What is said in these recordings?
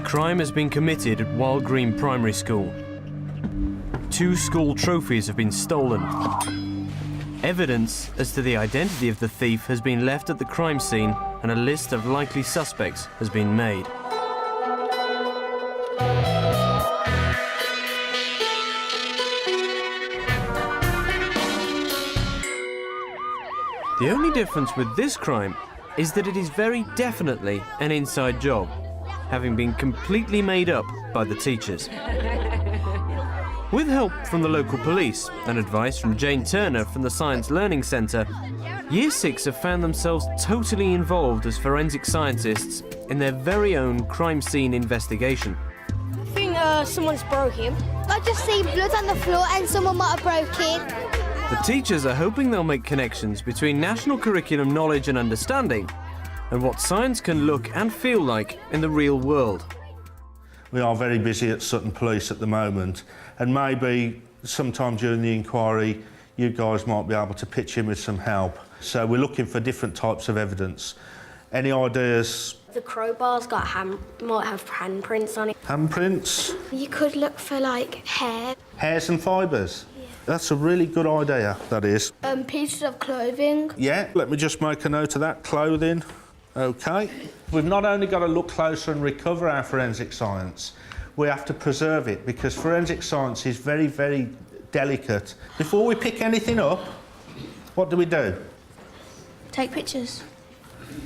crime has been committed at Wild Green Primary School. 2 school trophies have been stolen. Evidence as to the identity of the thief has been left at the crime scene, and a list of likely suspects has been made. The only difference with this crime is that it is very definitely an inside job, having been completely made up by the teachers. With help from the local police and advice from Jane Turner from the Science Learning Centre, Year 6 have found themselves totally involved as forensic scientists in their very own crime scene investigation. I think someone's broken. I just see blood on the floor and someone might have broken. The teachers are hoping they'll make connections between national curriculum knowledge and understanding and what science can look and feel like in the real world. We are very busy at Sutton Police at the moment, and maybe sometime during the inquiry you guys might be able to pitch in with some help. So we're looking for different types of evidence. Any ideas? The crowbar's got might have handprints on it. Handprints? You could look for like hair. Hairs and fibres? Yeah. That's a really good idea, that is. Pieces of clothing. Yeah, let me just make a note of that. Clothing. OK. We've not only got to look closer and recover our forensic science, we have to preserve it, because forensic science is very, very delicate. Before we pick anything up, what do? Take pictures.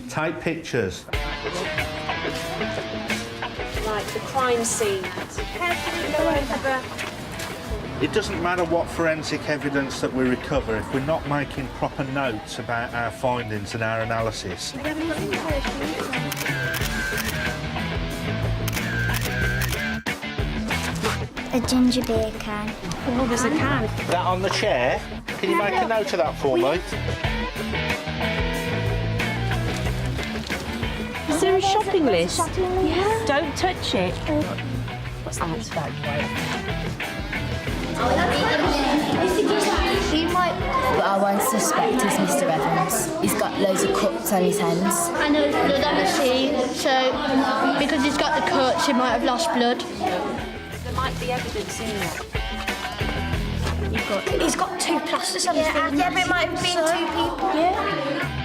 Take pictures. Like the crime scene. It doesn't matter what forensic evidence that we recover if we're not making proper notes about our findings and our analysis. A ginger beer can. Oh, there's a can. That on the chair? Can you make a note of that for me? Is there a shopping list? Yeah. Don't touch it. What's that? But our one suspect is Mr. Evans. He's got loads of cuts on his hands. And there was blood on the scene, so because he's got the cuts, he might have lost blood. There might be evidence in there. He's got 2 plasters on his fingers. Yeah, but it might have been 2 people. Yeah.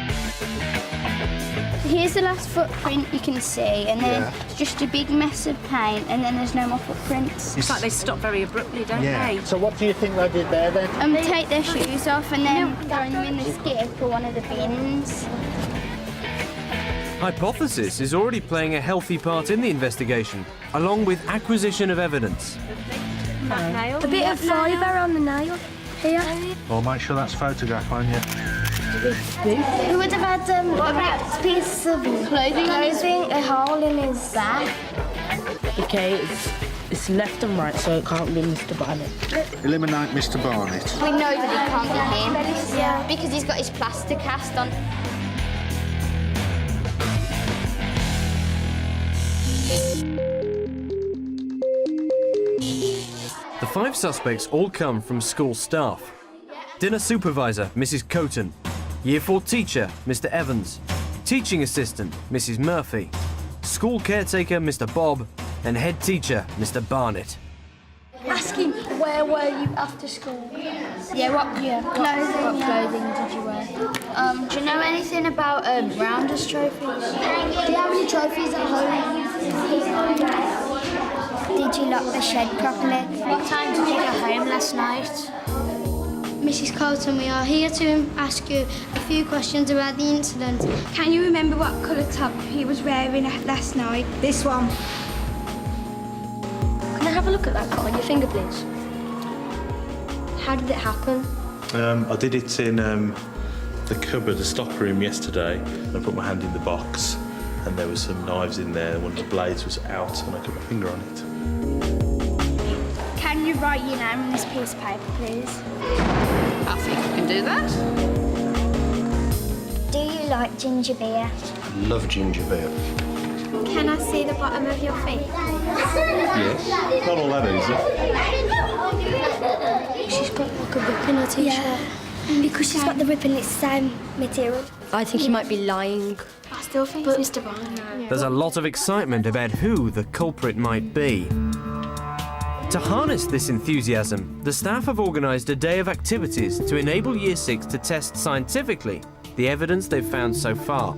Here's the last footprint you can see, and then it's just a big mess of paint, and then there's no more footprints. It's like they stop very abruptly, don't they? So what do you think they did there then? Take their shoes off and then throw them in the skip or one of the bins. Hypothesis is already playing a healthy part in the investigation, along with acquisition of evidence. That nail. A bit of fibre on the nail here. Well, make sure that's photograph on you. Who would have had a piece of clothing on his A hole in his back. Okay, it's left and right, so it can't be Mr. Barnett. Eliminate Mr. Barnett. We know that it can't be him. Yeah. Because he's got his plaster cast on. The 5 suspects all come from school staff. Dinner supervisor, Mrs. Coton. Year 4 teacher, Mr. Evans. Teaching assistant, Mrs. Murphy. School caretaker, Mr. Bob. And head teacher, Mr. Barnett. Ask him, where were you after school? Yeah, what clothing did you wear? Do you know anything about Rounders trophies? Do you have any trophies at home? Did you lock the shed properly? What time did you get home last night? Mrs. Colton, we are here to ask you a few questions about the incident. Can you remember what colour top he was wearing last night? This one. Can I have a look at that cut on your finger, please? How did it happen? I did it in the cupboard, the stock room yesterday. I put my hand in the box and there were some knives in there. One of the blades was out and I put my finger on it. Can you write your name on this piece of paper, please? I think I can do that. Do you like ginger beer? I love ginger beer. Can I see the bottom of your feet? Yes. Not all that easy. She's got like a rip in her t-shirt. Yeah. Because she's got the rip and it's the same material. I think he might be lying. I still think it's Mr. Barnett. There's a lot of excitement about who the culprit might be. To harness this enthusiasm, the staff have organised a day of activities to enable Year 6 to test scientifically the evidence they've found so far.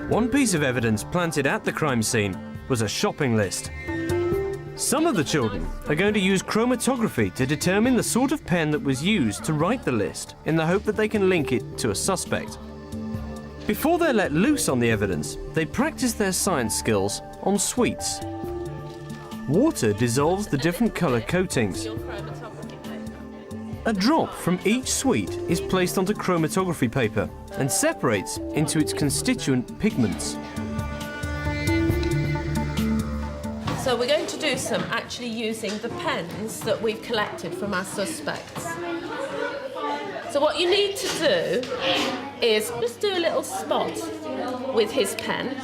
One piece of evidence planted at the crime scene was a shopping list. Some of the children are going to use chromatography to determine the sort of pen that was used to write the list in the hope that they can link it to a suspect. Before they're let loose on the evidence, they practice their science skills on sweets. Water dissolves the different colour coatings. A drop from each sweet is placed onto chromatography paper and separates into its constituent pigments. So we're going to do some actually using the pens that we've collected from our suspects. So what you need to do is just do a little spot with his pen.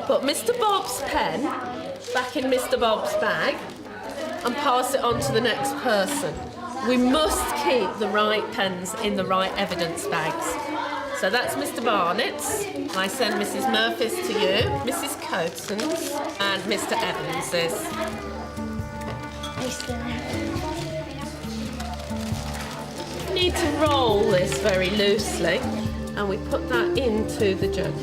Put Mr. Bob's pen back in Mr. Bob's bag and pass it on to the next person. We must keep the right pens in the right evidence bags. So that's Mr. Barnett's. I send Mrs. Murphy's to you, Mrs. Coatson's and Mr. Evans's. We need to roll this very loosely and we put that into the jug.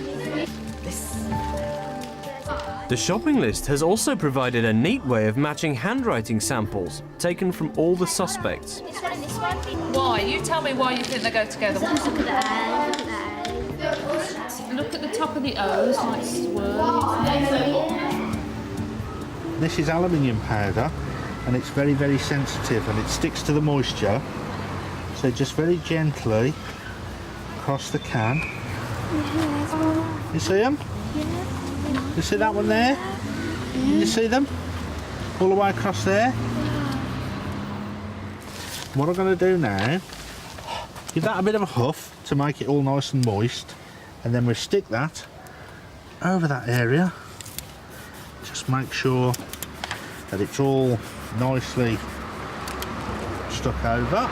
The shopping list has also provided a neat way of matching handwriting samples taken from all the suspects. Why? You tell me why you think they go together. Look at the top of the O's, like swirly. This is aluminium powder, and it's very, very sensitive, and it sticks to the moisture. So just very gently across the can. You see them? You see that one there? You see them? All the way across there? What I'm going to do now, give that a bit of a huff to make it all nice and moist, and then we'll stick that over that area. Just make sure that it's all nicely stuck over.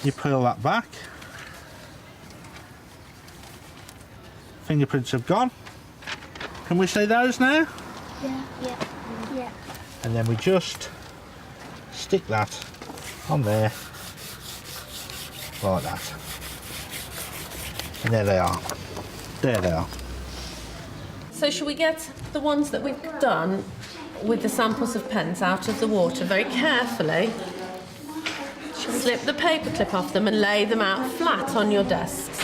You peel that back. Fingerprints have gone. Can we see those now? Yeah. And then we just stick that on there, like that. And there they are. There they are. So shall we get the ones that we've done with the samples of pens out of the water very carefully? Slip the paper clip off them and lay them out flat on your desks.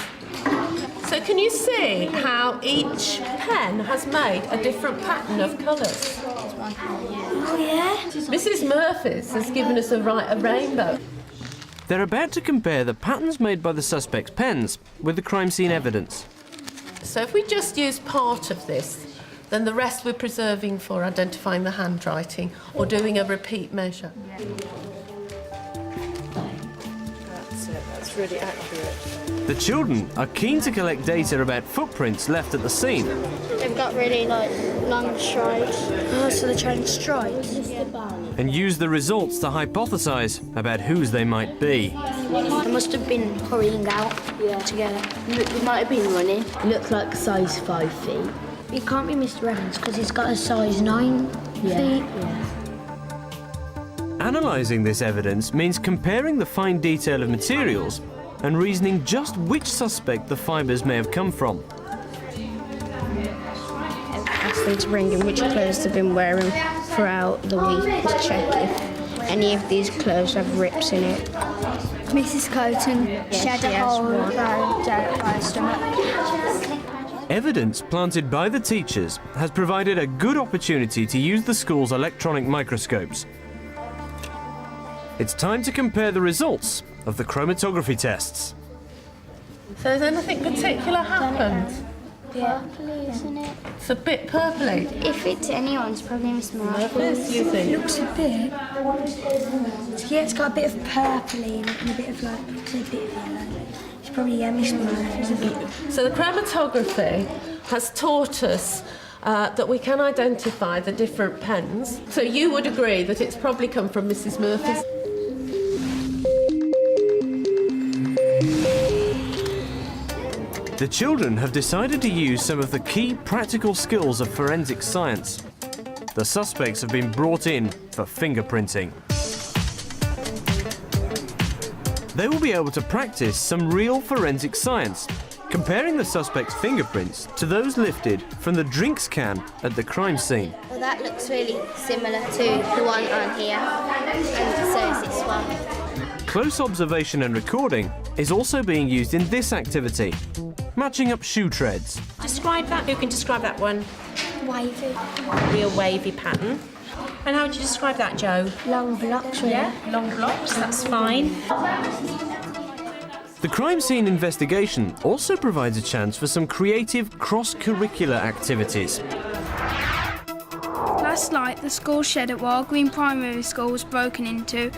So can you see how each pen has made a different pattern of colours? Oh, yeah? Mrs. Murphy's has given us a rainbow. They're about to compare the patterns made by the suspect's pens with the crime scene evidence. So if we just use part of this, then the rest we're preserving for identifying the handwriting or doing a repeat measure. That's it, that's really accurate. The children are keen to collect data about footprints left at the scene. They've got really, long strides. Oh, so they're trying strides? And use the results to hypothesise about whose they might be. They must have been hurrying out together. They might have been running. It looks like size 5 feet. It can't be Mr. Evans because he's got a size 9 feet. Analysing this evidence means comparing the fine detail of materials and reasoning just which suspect the fibres may have come from. Ask them to bring in which clothes they've been wearing throughout the week to check if any of these clothes have rips in it. Mrs. Coaten, she had a hole down her stomach. Evidence planted by the teachers has provided a good opportunity to use the school's electronic microscopes. It's time to compare the results of the chromatography tests. So has anything particular happened? Purpley, isn't it? It's a bit purpley. If it's anyone's, probably Miss Murphy's. Murphy's, you think? Looks a bit. Yeah, it's got a bit of purpley in it and a bit of a bit of yellow. It's probably Miss Murphy's. So the chromatography has taught us that we can identify the different pens. So you would agree that it's probably come from Mrs. Murphy's? The children have decided to use some of the key practical skills of forensic science. The suspects have been brought in for fingerprinting. They will be able to practice some real forensic science, comparing the suspect's fingerprints to those lifted from the drinks can at the crime scene. Well, that looks really similar to the one on here, and so is this one. Close observation and recording is also being used in this activity, matching up shoe treads. Describe that. Who can describe that one? Wavy. Real wavy pattern. And how would you describe that, Joe? Long blocks, really. Yeah, long blocks, that's fine. The crime scene investigation also provides a chance for some creative cross-curricular activities. Last night, the school shed at Wild Green Primary School was broken into.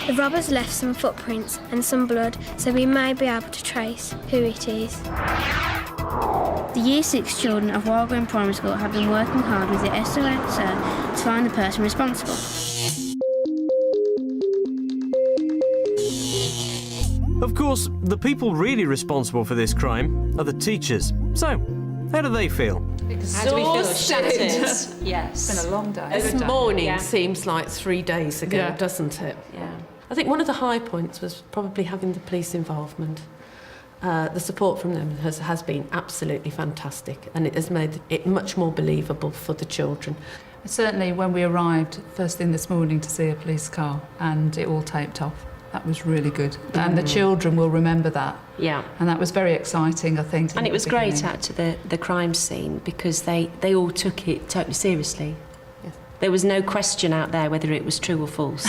The robbers left some footprints and some blood, so we may be able to trace who it is. The Year 6 children of Wild Green Primary School have been working hard with the SOS to find the person responsible. Of course, the people really responsible for this crime are the teachers. So, how do they feel? How do we feel? Yes. It's been a long day. This morning seems like 3 days ago, doesn't it? Yeah. I think one of the high points was probably having the police involvement. The support from them has been absolutely fantastic, and it has made it much more believable for the children. Certainly when we arrived first thing this morning to see a police car and it all taped off, that was really good. And the children will remember that. Yeah. And that was very exciting, I think. And it was great out to the crime scene because they all took it totally seriously. Yes. There was no question out there whether it was true or false.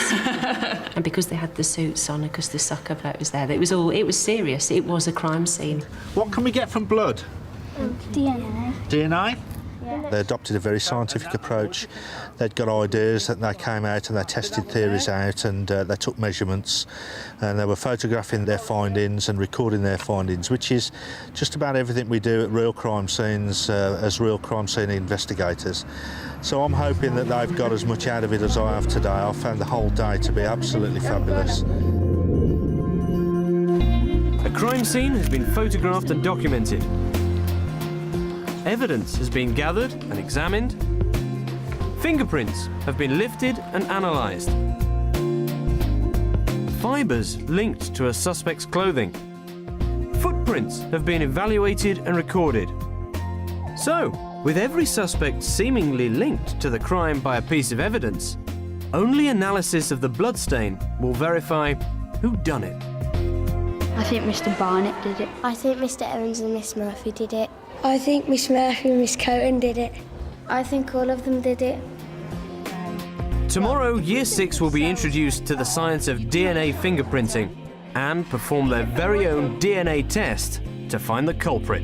And because they had the suits on and because the soccer bloke was there, it was serious. It was a crime scene. What can we get from blood? DNA. DNA? They adopted a very scientific approach. They'd got ideas, that they came out and they tested theories out, and they took measurements, and they were photographing their findings and recording their findings, which is just about everything we do at real crime scenes as real crime scene investigators. So I'm hoping that they've got as much out of it as I have today. I found the whole day to be absolutely fabulous. A crime scene has been photographed and documented. Evidence has been gathered and examined. Fingerprints have been lifted and analysed. Fibres linked to a suspect's clothing. Footprints have been evaluated and recorded. So, with every suspect seemingly linked to the crime by a piece of evidence, only analysis of the bloodstain will verify who done it. I think Mr. Barnett did it. I think Mr. Evans and Miss Murphy did it. I think Miss Murphy and Miss Cohen did it. I think all of them did it. Tomorrow, Year 6 will be introduced to the science of DNA fingerprinting and perform their very own DNA test to find the culprit.